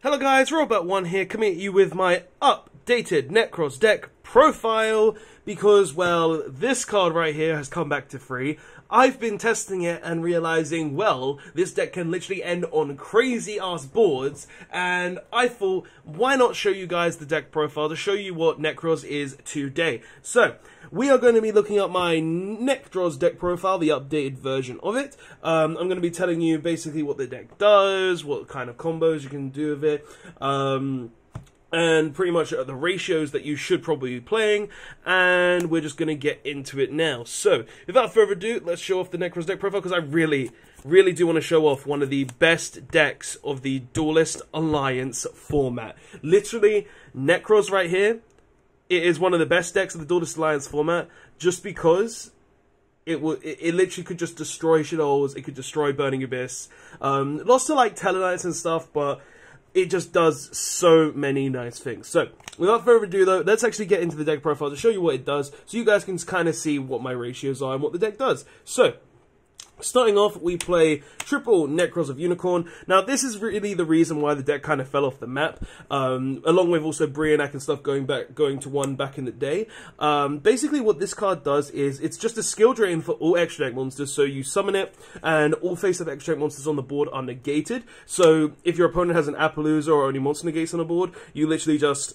Hello guys, Robot1 here, coming at you with my updated Nekroz deck profile, because, well, this card right here has come back to free. I've been testing it and realizing, well, this deck can literally end on crazy-ass boards, and I thought, why not show you guys the deck profile to show you what Nekroz is today. So, we are going to be looking at my Nekroz deck profile, the updated version of it. I'm going to be telling you basically what the deck does, what kind of combos you can do with it, and pretty much the ratios that you should probably be playing, and we're just going to get into it now. So, without further ado, let's show off the Nekroz deck profile, because I really do want to show off one of the best decks of the Duelist Alliance format. Literally, Nekroz right here, it is one of the best decks of the Duelist Alliance format, just because it literally could just destroy Shadows, it could destroy Burning Abyss, lots to like Telenites and stuff, but it just does so many nice things. So, without further ado though, let's actually get into the deck profile to show you what it does, so you guys can kind of see what my ratios are and what the deck does. So, starting off, we play triple Nekroz of Unicorn. Now, this is really the reason why the deck kind of fell off the map, along with also Brionac and stuff going to 1 back in the day. Basically, what this card does is, it's just a skill drain for all extra deck monsters, so you summon it, and all face-up extra deck monsters on the board are negated. So, if your opponent has an Appaloosa or any monster negates on the board, you literally just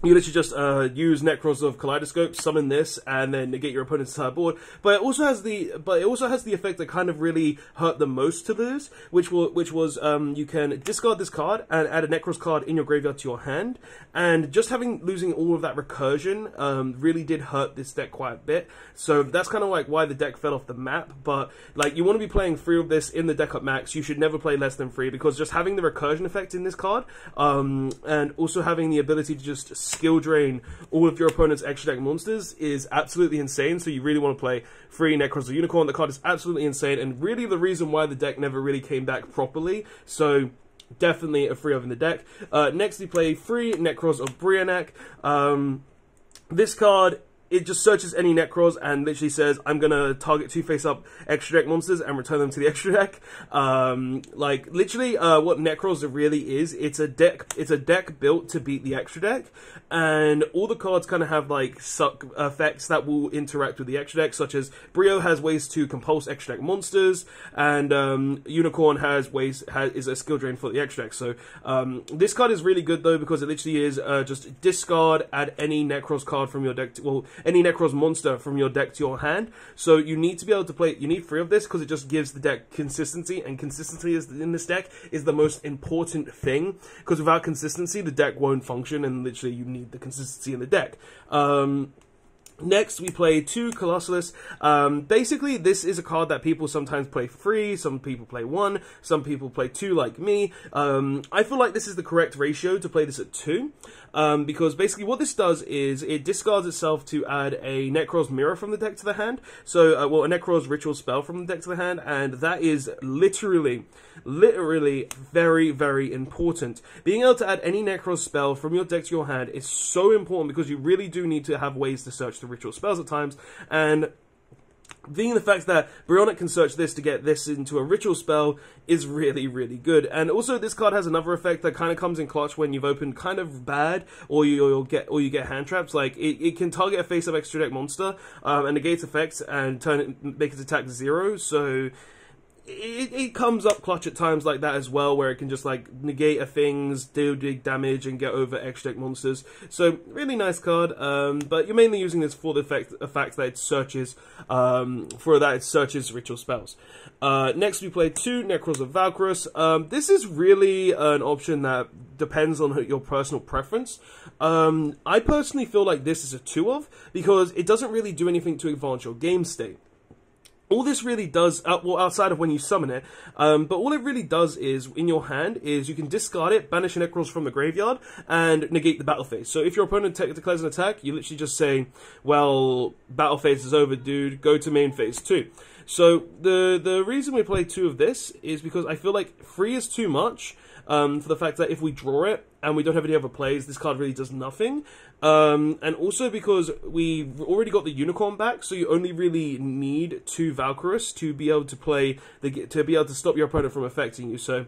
use Nekroz of Kaleidoscope, summon this, and then negate your opponent's entire board. But it also has the effect that kind of really hurt the most to lose, which was you can discard this card and add a Nekroz card in your graveyard to your hand. And just losing all of that recursion really did hurt this deck quite a bit. So that's kind of like why the deck fell off the map. But like, you want to be playing 3 of this in the deck up max. You should never play less than 3, because just having the recursion effect in this card, and also having the ability to just skill drain all of your opponent's extra deck monsters is absolutely insane. So you really want to play 3 Nekroz of Unicorn. The card is absolutely insane, and really the reason why the deck never really came back properly. So definitely a 3 of in the deck. Next we play 3 Nekroz of Brionac. This card, it just searches any Nekroz and literally says, I'm gonna target 2 face-up extra deck monsters and return them to the extra deck. Like, literally, what Nekroz really is, it's a deck built to beat the extra deck, and all the cards kind of have, like, suck effects that will interact with the extra deck, such as Brio has ways to compulse extra deck monsters, and Unicorn is a skill drain for the extra deck. So, this card is really good, though, because it literally is just discard, add any Nekroz card from your deck to, any Nekroz monster from your deck to your hand. So you need to be able to play, you need 3 of this, because it just gives the deck consistency, and consistency in this deck is the most important thing, because without consistency, the deck won't function, and literally you need the consistency in the deck. Next, we play 2 Colossalus. Basically, this is a card that people sometimes play 3, some people play 1, some people play 2 like me. I feel like this is the correct ratio to play this at 2, because basically what this does is it discards itself to add a Nekroz Mirror from the deck to the hand. So, well, a Nekroz Ritual Spell from the deck to the hand, and that is literally very, very important. Being able to add any Nekroz spell from your deck to your hand is so important, because you really do need to have ways to search the ritual spells at times, and being the fact that Brionac can search this to get this into a ritual spell is really good. And also, this card has another effect that kind of comes in clutch when you've opened kind of bad, or you get hand traps. Like, it can target a face-up extra deck monster and negate effects and make its attack 0. So it comes up clutch at times like that as well, where it can just like negate a things, do big damage, and get over extra deck monsters. So really nice card, but you're mainly using this for the fact that it searches ritual spells. Next we play 2 Nekroz of Valkyrus. This is really an option that depends on your personal preference. I personally feel like this is a 2 of, because it doesn't really do anything to advance your game state. All this really does, well, outside of when you summon it, but all it really does is, in your hand, is you can discard it, banish a Nekroz from the graveyard, and negate the battle phase. So if your opponent declares an attack, you literally just say, well, battle phase is over, dude, go to main phase 2. So the reason we play 2 of this is because I feel like 3 is too much, for the fact that if we draw it and we don't have any other plays, this card really does nothing. And also because we've already got the Unicorn back, so you only really need 2 Valkyrus to be able to play to be able to stop your opponent from affecting you. So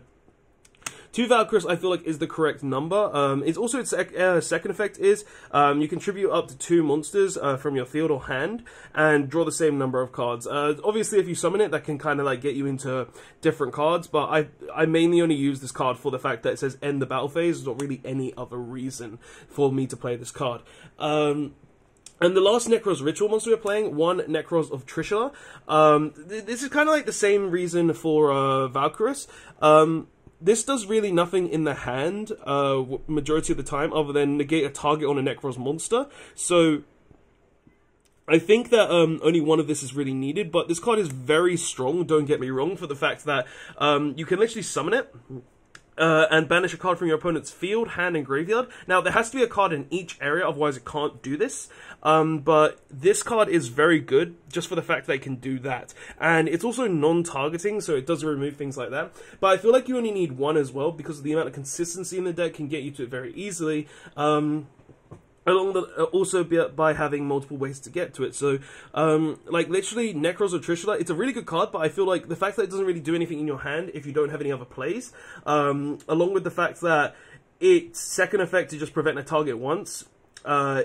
2 Valkyries I feel like is the correct number. It's also its second effect is you contribute up to 2 monsters from your field or hand and draw the same number of cards. Obviously, if you summon it, that can kind of like get you into different cards, but I mainly only use this card for the fact that it says end the battle phase. There's not really any other reason for me to play this card. And the last Nekroz ritual monster we're playing, 1 Nekroz of Trishula. This is kind of like the same reason for Valkyries. This does really nothing in the hand, majority of the time, other than negate a target on a Nekroz monster. So I think that only one of this is really needed, but this card is very strong, don't get me wrong, for the fact that you can literally summon it, and banish a card from your opponent's field, hand, and graveyard. Now, there has to be a card in each area, otherwise it can't do this. But this card is very good, just for the fact that it can do that. And it's also non-targeting, so it does remove things like that. But I feel like you only need 1 as well, because of the amount of consistency in the deck can get you to it very easily. Also by having multiple ways to get to it. So, like, literally, Nekroz or Trishula, it's a really good card, but I feel like the fact that it doesn't really do anything in your hand if you don't have any other plays, along with the fact that its second effect to just prevent a target once,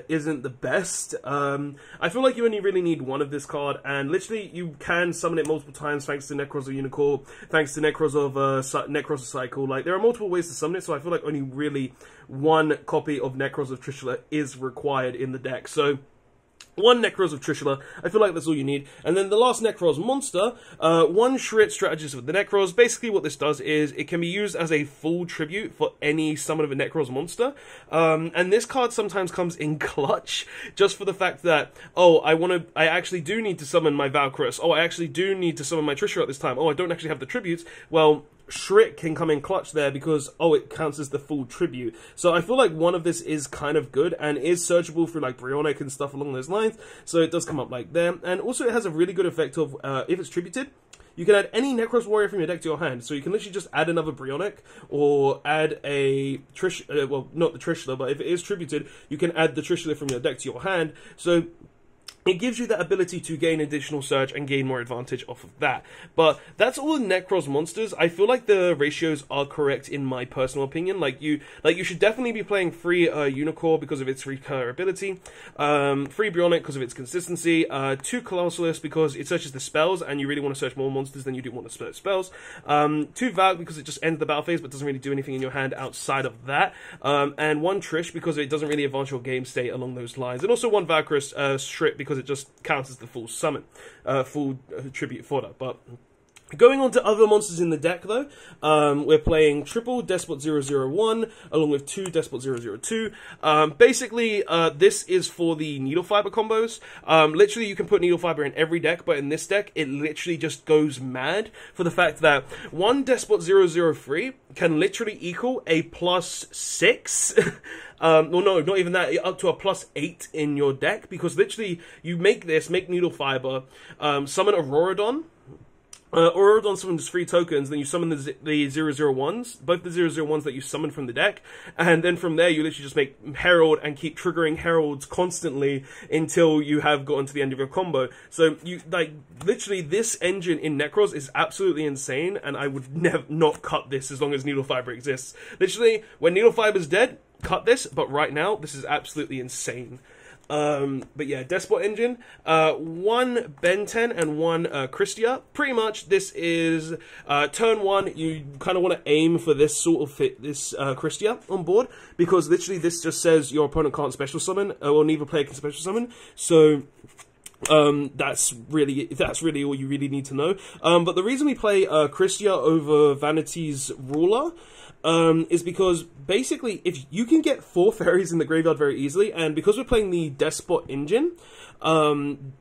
isn't the best. I feel like you only really need 1 of this card, and literally you can summon it multiple times thanks to Nekroz or Unicore, thanks to Nekroz of Nekroz Cycle. Like, there are multiple ways to summon it, so I feel like only really 1 copy of Nekroz of Trishula is required in the deck. So 1 Nekroz of Trishula, I feel like that's all you need. And then the last Nekroz monster, 1 Shrit Strategist with the Nekroz. Basically what this does is it can be used as a full tribute for any summon of a Nekroz monster. And this card sometimes comes in clutch, just for the fact that, oh, I actually do need to summon my Valkyries. Oh, I actually do need to summon my Trishula at this time. Oh, I don't actually have the tributes. Well, Shrit can come in clutch there because, oh, it counts as the full tribute. So I feel like 1 of this is kind of good and is searchable through like Bryonic and stuff along those lines. So it does come up like there. And also it has a really good effect of, if it's tributed, you can add any Nekroz warrior from your deck to your hand. So you can literally just add another Bryonic or add a well, not the Trishula, but if it is tributed, you can add the Trishula from your deck to your hand. So it gives you that ability to gain additional surge and gain more advantage off of that. But that's all the Nekroz monsters. I feel like the ratios are correct in my personal opinion. Like you should definitely be playing 3 Unicore because of its recurability, 3 Bryonic because of its consistency, 2 Colossalus because it searches the spells and you really want to search more monsters than you do want to search spells, 2 Valk because it just ends the battle phase but doesn't really do anything in your hand outside of that, and 1 Trish because it doesn't really advance your game state along those lines, and also 1 Valkyries Shrit because it just counts as the full summon, full tribute fodder. But going on to other monsters in the deck, though, we're playing triple Despot 001 along with 2 Despot 002. Basically, this is for the Needle Fiber combos. Literally, you can put Needle Fiber in every deck, but in this deck, it literally just goes mad for the fact that 1 Despot 003 can literally equal a +6. Well, no, not even that, up to a +8 in your deck, because literally, you make Needle Fiber, summon Auroradon, Auroradon summons 3 tokens, then you summon the 001s, both the 001s that you summon from the deck, and then from there you literally just make Herald and keep triggering Heralds constantly until you have gotten to the end of your combo. So, you, like, literally this engine in Nekroz is absolutely insane, and I would not cut this as long as Needle Fiber exists. Literally, when Needle Fiber's dead, cut this, but right now, this is absolutely insane. But yeah, Despot engine, 1 Ben 10 and 1 Christia. Pretty much this is turn 1, you kind of want to aim for this sort of Christia on board, because literally this just says your opponent can't special summon, or neither player can special summon. So that's really all you really need to know. But the reason we play Christia over Vanity's Ruler is because basically if you can get 4 fairies in the graveyard very easily, and because we're playing the Despot engine,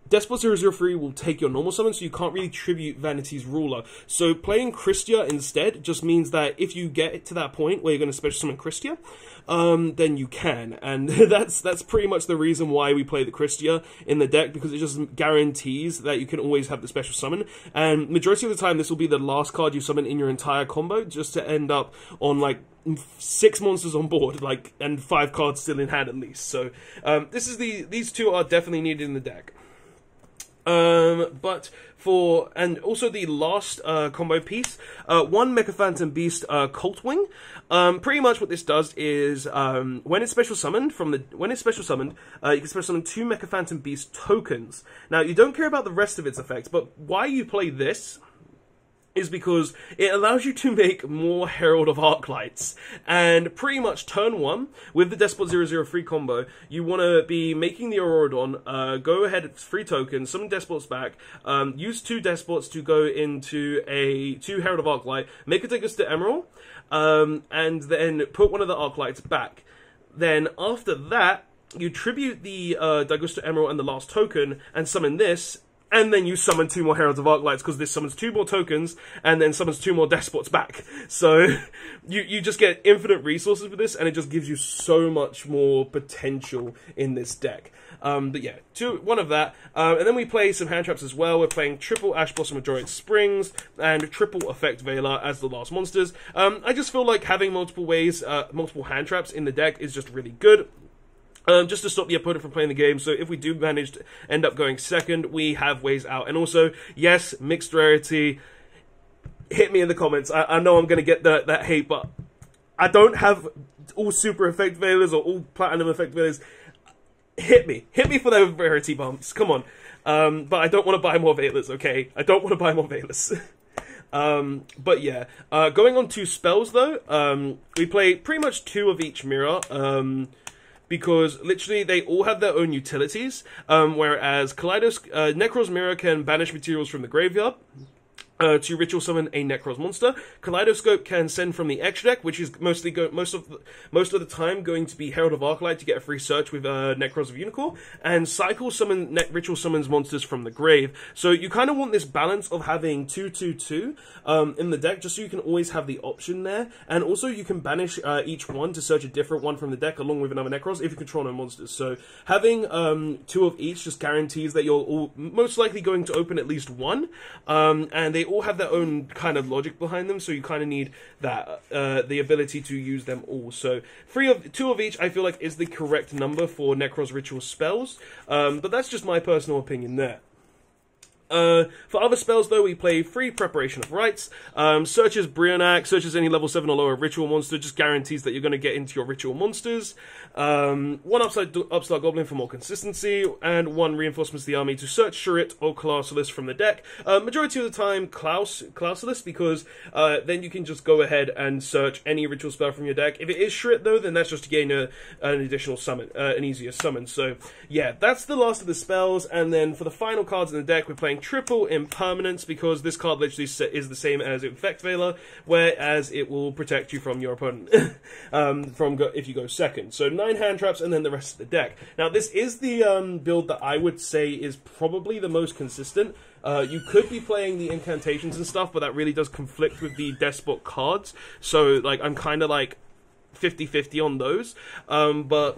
Despot 003 will take your normal summon, so you can't really tribute Vanity's Ruler. So playing Christia instead just means that if you get to that point where you're going to special summon Christia, then you can, and that's pretty much the reason why we play the Christia in the deck, because it just guarantees that you can always have the special summon, and majority of the time this will be the last card you summon in your entire combo, just to end up on like 6 monsters on board, like, and 5 cards still in hand at least. So these 2 are definitely needed in the deck. And also the last combo piece, one Mecha Phantom Beast Cult Wing. Pretty much what this does is when it's special summoned, you can special summon 2 Mecha Phantom Beast tokens. Now you don't care about the rest of its effects, but why you play this is because it allows you to make more Herald of Arclights. And pretty much turn 1, with the Despot 003 combo, you want to be making the Auroradon, go ahead, free tokens, summon Despots back, use 2 Despots to go into a 2 Herald of Arclight, make a Dagusta Emerald, and then put one of the Arclights back. Then after that, you tribute the Dagusta Emerald and the last token, and summon this, and then you summon 2 more Heralds of Arclights, because this summons 2 more tokens, and then summons 2 more Despots back. So, you just get infinite resources for this, and it just gives you so much more potential in this deck. But yeah, 1 of that. And then we play some hand traps as well. We're playing triple Ash Blossom Majorate Springs, and triple Effect Veiler as the last monsters. I just feel like having multiple hand traps in the deck is just really good. Just to stop the opponent from playing the game, so if we do manage to end up going second, we have ways out. And also, yes, mixed rarity, hit me in the comments. I know I'm going to get that hate, but I don't have all super effect veilers or all platinum effect veilers. Hit me for those rarity bumps, come on. But I don't want to buy more veilers, okay? I don't want to buy more veilers. But yeah, going on to spells though, we play pretty much 2 of each mirror, because literally they all have their own utilities, whereas Nekroz Mirror can banish materials from the graveyard to ritual summon a Nekroz monster. Kaleidoscope can send from the extra deck, which is most of the time going to be Herald of Arclight to get a free search with Nekroz of Unicore, and Cycle summon ritual summons monsters from the grave. So you kind of want this balance of having 2/2/2 in the deck, just so you can always have the option there, and also you can banish each one to search a different one from the deck along with another Nekroz if you control no monsters. So having 2 of each just guarantees that you're all most likely going to open at least 1, and they all have their own kind of logic behind them, so you kind of need that the ability to use them all. So 2 of each I feel like is the correct number for Nekroz ritual spells, but that's just my personal opinion there. For other spells, though, we play free Preparation of Rites, searches Brionac, searches any level 7 or lower ritual monster, just guarantees that you're going to get into your ritual monsters, 1 Upstart Goblin for more consistency, and 1 Reinforcements to the army to search Shurit or Clausulus from the deck. Majority of the time, Clausulus, because then you can just go ahead and search any ritual spell from your deck. If it is Shurit, though, then that's just to gain an additional summon, an easier summon. So, yeah, that's the last of the spells, and then for the final cards in the deck, we're playing triple Impermanence, because this card literally is the same as Effect Veiler, whereas it will protect you from your opponent if you go second. So 9 hand traps and then the rest of the deck. Now this is the build that I would say is probably the most consistent. You could be playing the incantations and stuff, but that really does conflict with the Despot cards, so like I'm kind of like 50-50 on those, but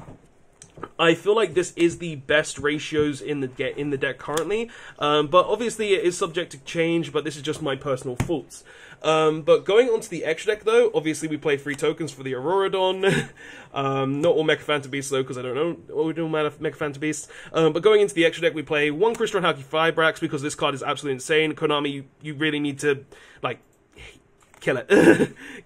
I feel like this is the best ratios in the deck currently, but obviously it is subject to change, but this is just my personal thoughts. But going on to the extra deck though, obviously we play free tokens for the Auroradon, not all Mecha Phantom Beasts though, because I don't know what we do with Mecha Phantom Beasts, but going into the extra deck we play 1 Crystal Haki Fibrax, because this card is absolutely insane. Konami, you really need to, like, kill it.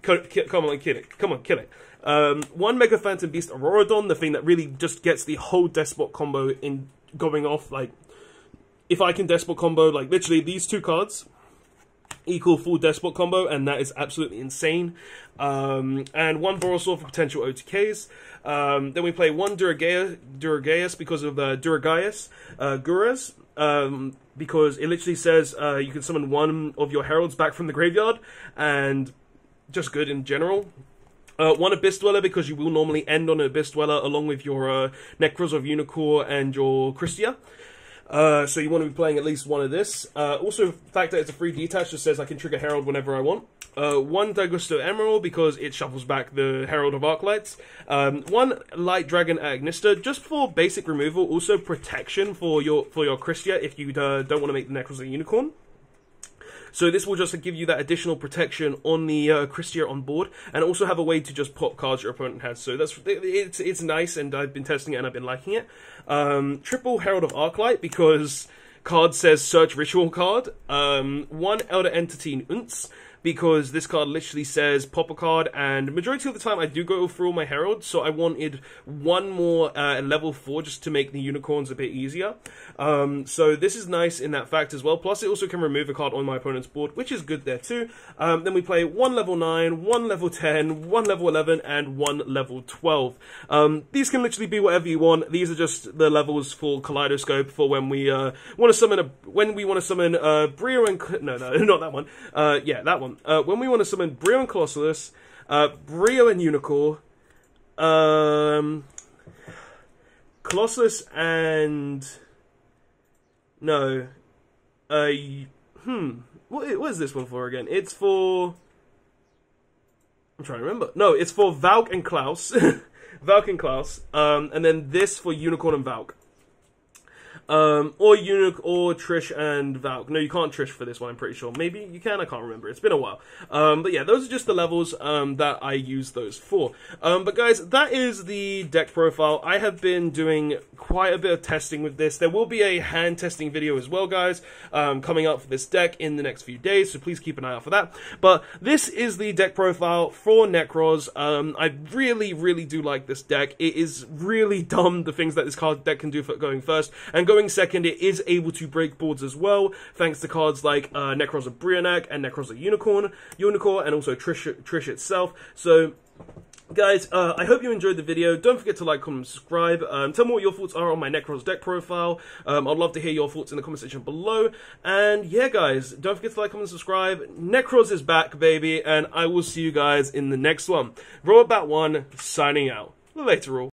Come on, kill it. Come on, kill it. 1 Mecha Phantom Beast Auroradon, the thing that really just gets the whole Despot combo in going off. Like, if I can Despot combo, like, literally these 2 cards equal full Despot combo, and that is absolutely insane. And 1 Borosaur for potential OTKs. Then we play 1 Duragaius because of Duragaius Guras, because it literally says you can summon 1 of your heralds back from the graveyard, and just good in general. 1 Abyss Dweller, because you will normally end on an Abyss Dweller along with your Nekroz of Unicore and your Christia. So you want to be playing at least 1 of this. Also, the fact that it's a free detach just says I can trigger Herald whenever I want. 1 Dagusto Emerald, because it shuffles back the Herald of Arclights. 1 Light Dragon Agnista, just for basic removal, also protection for your Christia if you don't want to make the Nekroz a Unicorn. So this will just give you that additional protection on the Christia on board, and also have a way to just pop cards your opponent has. So it's nice, and I've been testing it and I've been liking it. Triple Herald of Arclight, because card says Search Ritual card. One Elder Entity Unts, because this card literally says pop a card, and majority of the time I do go through all my heralds, so I wanted one more level 4 just to make the unicorns a bit easier. So this is nice in that fact as well. Plus it also can remove a card on my opponent's board, which is good there too. Then we play 1 level 9, 1 level 10, 1 level 11, and 1 level 12. These can literally be whatever you want. These are just the levels for Kaleidoscope for when we want to summon Brio and no, not that one. Yeah, that one. When we want to summon Brio and Colossus, Brio and Unicore, Colossus and no, what is this one for again? It's for, I'm trying to remember. No, it's for Valk and Klaus, Valk and Klaus, and then this for Unicorn and Valk. Or Trish and Valk. No, you can't Trish for this one, I'm pretty sure. Maybe you can, I can't remember. It's been a while. But yeah, those are just the levels that I use those for. But guys, that is the deck profile. I have been doing quite a bit of testing with this. There will be a hand testing video as well, guys, coming up for this deck in the next few days, so please keep an eye out for that. But this is the deck profile for Nekroz. I really, really do like this deck. It is really dumb, the things that this card deck can do for going first. And going second, it is able to break boards as well, thanks to cards like Nekroz of Brionac and Nekroz of Unicore, and also Trish itself. So, guys, I hope you enjoyed the video. Don't forget to like, comment, and subscribe. Tell me what your thoughts are on my Nekroz deck profile. I'd love to hear your thoughts in the comment section below. And yeah, guys, don't forget to like, comment, and subscribe. Nekroz is back, baby, and I will see you guys in the next one. Robot1, signing out. Later all.